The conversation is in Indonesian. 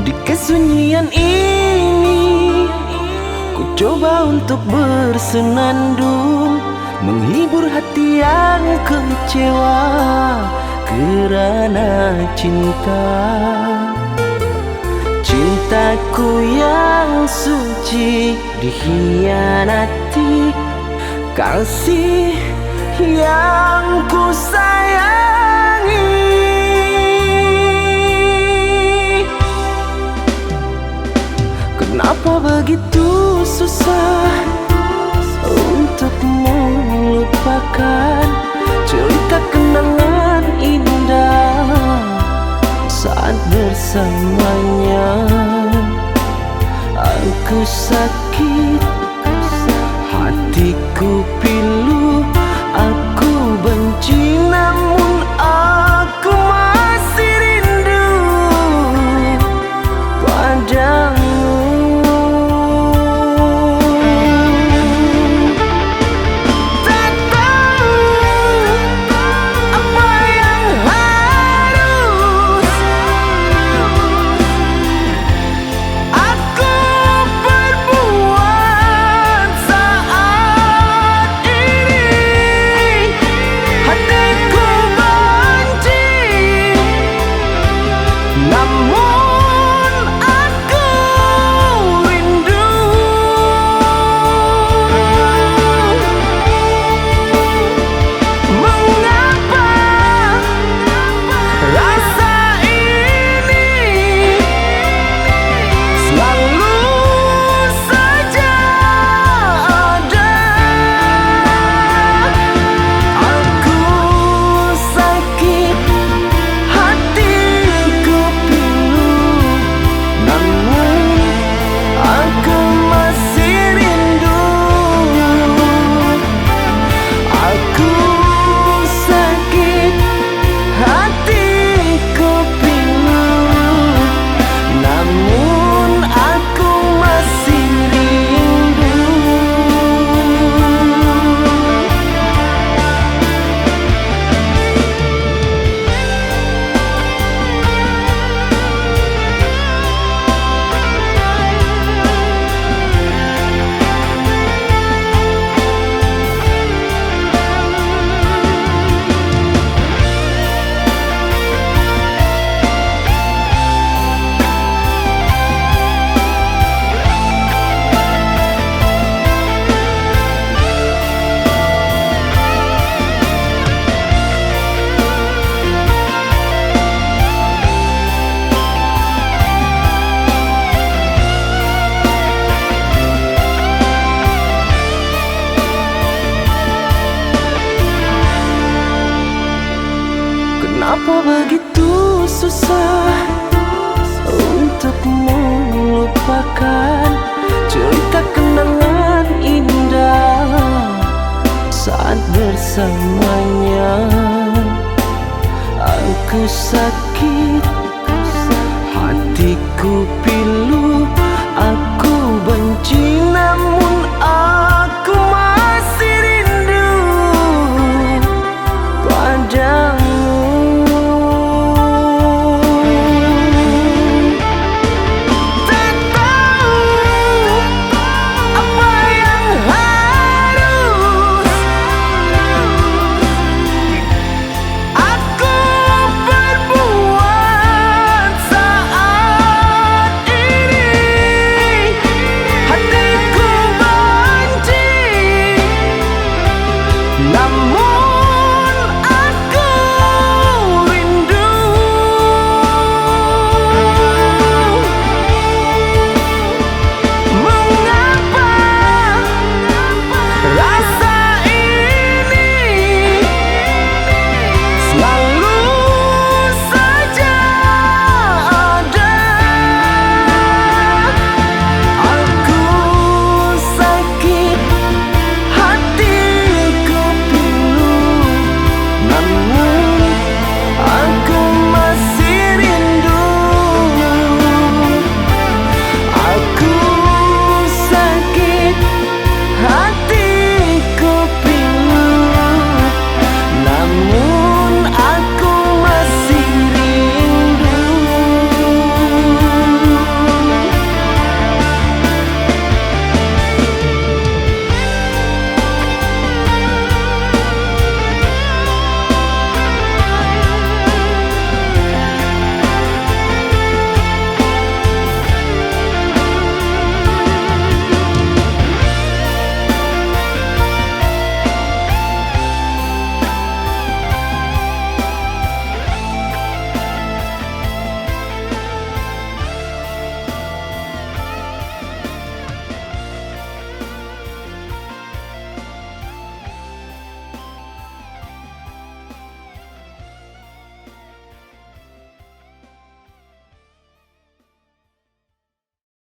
Di kesunyian ini ku coba untuk bersenandung, menghibur hati yang kecewa kerana cinta. Cintaku yang suci dikhianati, kasih yang ku sayangi. Kenapa begitu susah untuk melupakan cerita kenangan indah saat bersamanya. Aku sakit, hatiku pilu, aku benci, namun aku masih rindu padamu. Tak tahu apa yang harus aku perbuat saat ini. Hatiku benci, namun aku rindu. Mengapa rasa ini selalu saja ada? Aku sakit, hatiku pilu, namun aku masih rindu. Aku sakit, hatiku pilu, namun aku masih rindu. Kenapa begitu susah untuk melupakan cerita kenangan indah saat bersamanya? Aku sakit, hatiku